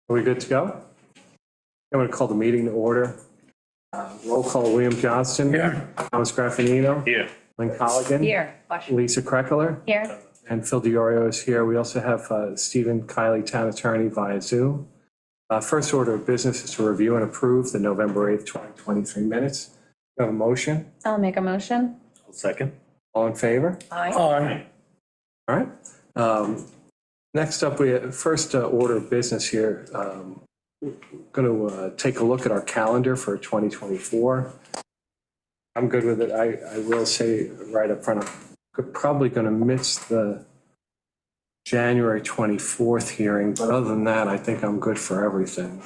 Are we good to go? I'm going to call the meeting to order. Roll call, William Johnston. Here. Thomas Graffinino. Here. Lynn Colligan. Here. Lisa Kreckler. Here. And Phil DiOrio is here. We also have Stephen Kiley, Town Attorney, via Zoom. First order of business is to review and approve the November 8th, 2023 minutes. Do you have a motion? I'll make a motion. I'll second. All in favor? Aye. Aye. All right. Next up, we have first order of business here. Going to take a look at our calendar for 2024. I'm good with it. I will say right up front, I'm probably going to miss the January 24th hearing, but other than that, I think I'm good for everything.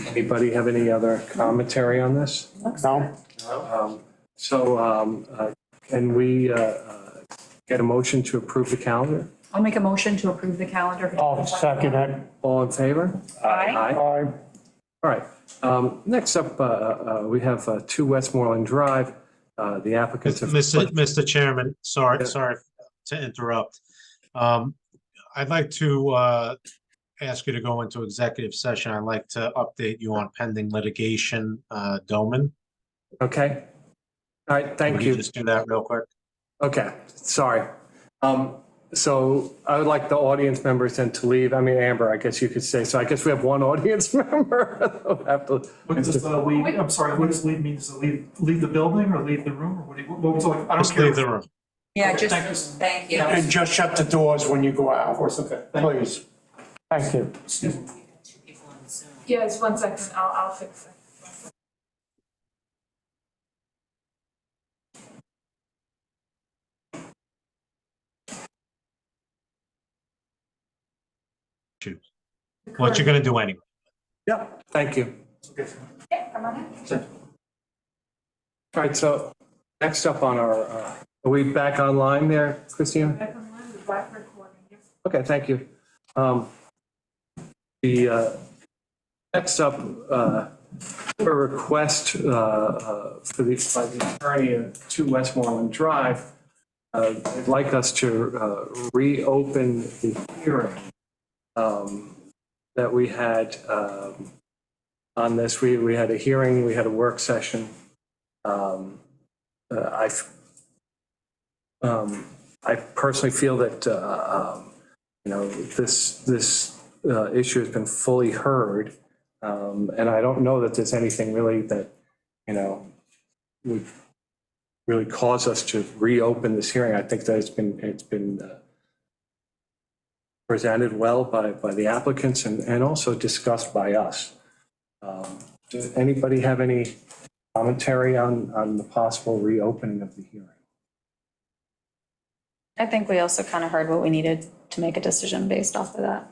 Anybody have any other commentary on this? No. Can we get a motion to approve the calendar? I'll make a motion to approve the calendar. I'll second it. All in favor? Aye. Aye. Aye. All right. Next up, we have 2 Westmoreland Drive. The applicants have. Mr. Chairman, sorry to interrupt. I'd like to ask you to go into executive session. I'd like to update you on pending litigation, Doman. Okay. All right, thank Would you you. just do that real quick? Okay, sorry. So I would like the audience members then to leave. I mean, Amber, I guess you could say, so I guess we have 1 audience member. We'll have to. What does leave, I'm sorry, what does leave mean? Does it leave the building or leave the room or what was like, I don't Just care. leave the room. Yeah, Okay, just, thank you. And just shut the doors when you go Of out, course, okay. Thank you. please. Thank you. Excuse me. Yes, 1 second, I'll fix it. Choose. What you're gonna do anyway. Yeah, thank you. Okay. Yeah, come on in. All right, so next up on our, are we back online there, Christina? Back online with live recording, yes. Okay, thank you. Next up, a request by the attorney at 2 Westmoreland Drive. They'd like us to reopen the hearing that we had on this. We had a hearing, we had a work session. I personally feel that this issue has been fully heard, and I don't know that there's anything really that would really cause us to reopen this hearing. I think that it's been presented well by the applicants and also discussed by us. Does anybody have any commentary on the possible reopening of the hearing? I think we also kind of heard what we needed to make a decision based off of that.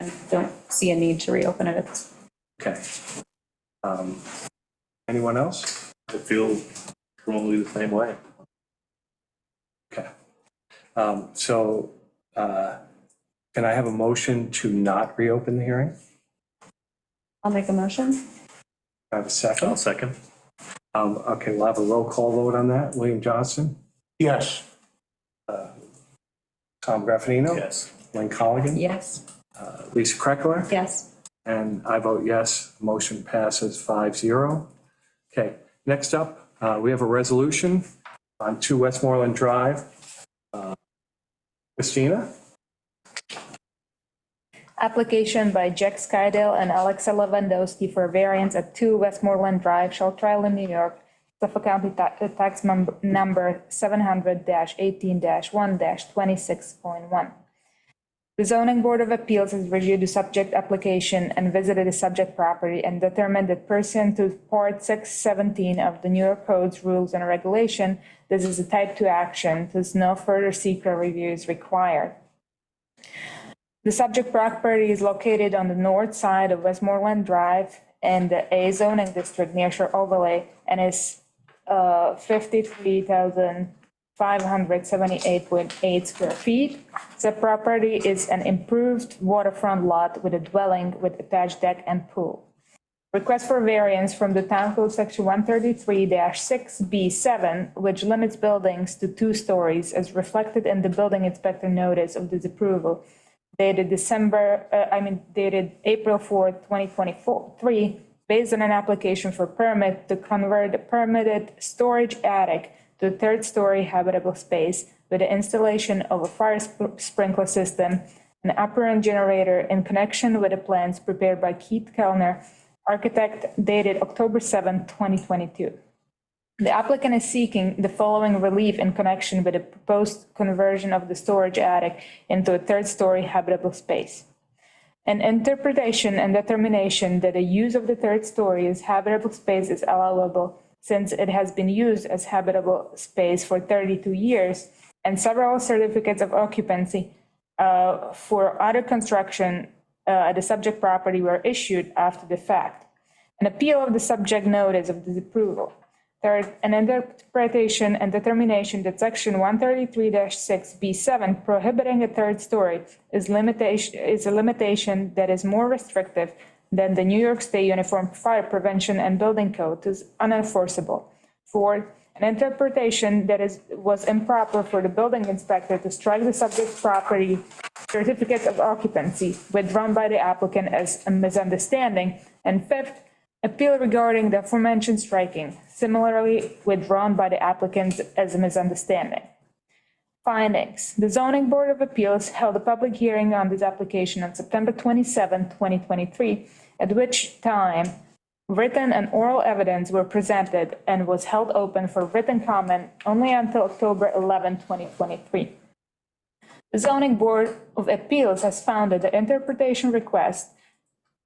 I don't see a need to reopen it. Okay. Anyone else? I feel strongly the same way. Okay. Can I have a motion to not reopen the hearing? I'll make a motion. I have a second. I'll second. Okay, we'll have a roll call vote on that. William Johnston, Yes. Tom Graffinino. Yes. Lynn Colligan. Yes. Lisa Kreckler. Yes. And I vote yes. Motion passes 5-0. Okay, next up, we have a resolution on 2 Westmoreland Drive. Christina? Application by Jack Skydale and Alexa Lewandowski for a variance at 2 Westmoreland Drive, Shelter, New York, Suffolk County Tax Number 700-18-1-26.1. The Zoning Board of Appeals has reviewed the subject application and visited the subject property and determined that pursuant to Part 617 of the New York Code's Rules and Regulation, this is a Type 2 action, thus no further secret review is required. The subject property is located on the north side of Westmoreland Drive in the A zoning district near Shore Overlay and is 53,578.8 square feet. The property is an improved waterfront lot with a dwelling with attached deck and pool. Request for variance from the Town Code Section 133-6B7, which limits buildings to 2 stories as reflected in the building inspector notice of disapproval dated dated April 4, 2023, based on an application for permit to convert a permitted storage attic to a 3rd-story habitable space with the installation of a fire sprinkler system, an operant generator in connection with the plans prepared by Keith Kellner, architect, dated October 7, 2022. The applicant is seeking the following relief in connection with the proposed conversion of the storage attic into a 3rd-story habitable space. An interpretation and determination that the use of the 3rd story as habitable space is allowable since it has been used as habitable space for 32 years, and several certificates of occupancy for other construction at the subject property were issued after the fact. An appeal of the subject notice of disapproval. Third, an interpretation and determination that section 133-6B7 prohibiting a 3rd story is a limitation that is more restrictive than the New York State Uniform Fire Prevention and Building Code is unenforceable. Fourth, an interpretation that was improper for the building inspector to strike the subject property certificate of occupancy withdrawn by the applicant as a misunderstanding. And fifth, appeal regarding the aforementioned striking, similarly withdrawn by the applicant as a misunderstanding. Findings. The Zoning Board of Appeals held a public hearing on this application on September 27, 2023, at which time written and oral evidence were presented and was held open for written comment only until October 11, 2023. The Zoning Board of Appeals has found that the interpretation request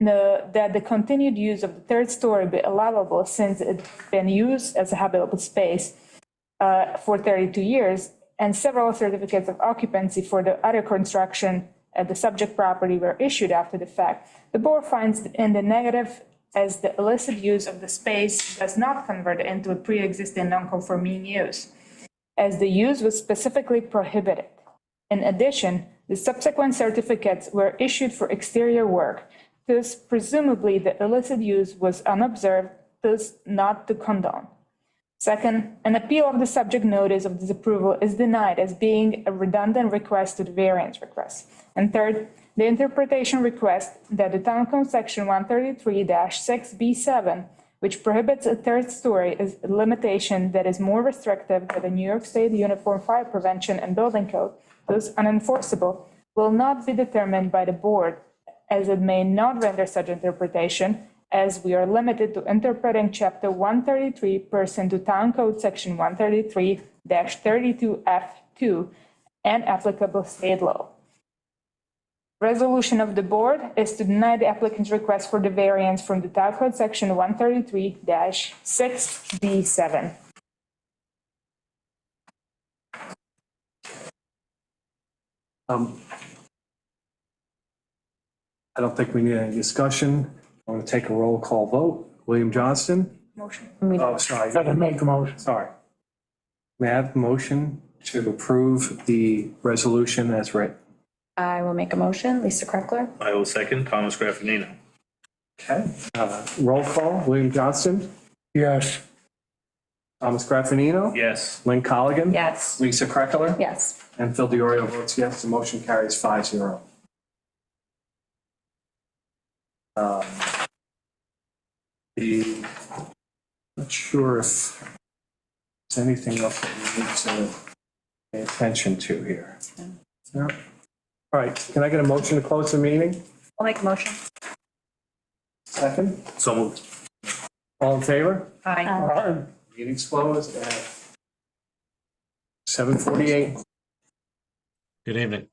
that the continued use of the 3rd story be allowable since it's been used as a habitable space for 32 years, and several certificates of occupancy for the other construction at the subject property were issued after the fact. The board finds in the negative as the illicit use of the space does not convert it into a pre-existing non-conforming use, as the use was specifically prohibited. In addition, the subsequent certificates were issued for exterior work. Thus, presumably, the illicit use was unobserved, thus not to condone. Second, an appeal of the subject notice of disapproval is denied as being a redundant request to the variance request. And third, the interpretation request that the Town Code Section 133-6B7, which prohibits a 3rd story, is a limitation that is more restrictive than the New York State Uniform Fire Prevention and Building Code, thus unenforceable, will not be determined by the board, as it may not render such interpretation, as we are limited to interpreting Chapter 133 pursuant to Town Code Section 133-32F2 and applicable state law. Resolution of the board is to deny the applicant's request for the variance from the Town Code Section 133-6B7. I don't think we need any discussion. I'm going to take a roll call vote. William Johnston? Motion. Oh, sorry. Gotta make a motion. Sorry. May I have a motion to approve the resolution as written? I will make a motion. Lisa Kreckler? I will second. Thomas Graffinino. Okay. Roll call. William Johnston? Yes. Thomas Graffinino? Yes. Lynn Colligan? Yes. Lisa Kreckler? Yes. And Phil DiOrio votes yes. The motion carries 5-0. Not sure if there's anything else that we need to pay attention to here. No? All right, can I get a motion to close the meeting? I'll make a motion. Second? So moved. All in favor? Aye. Meeting's closed at 7:48. Good evening.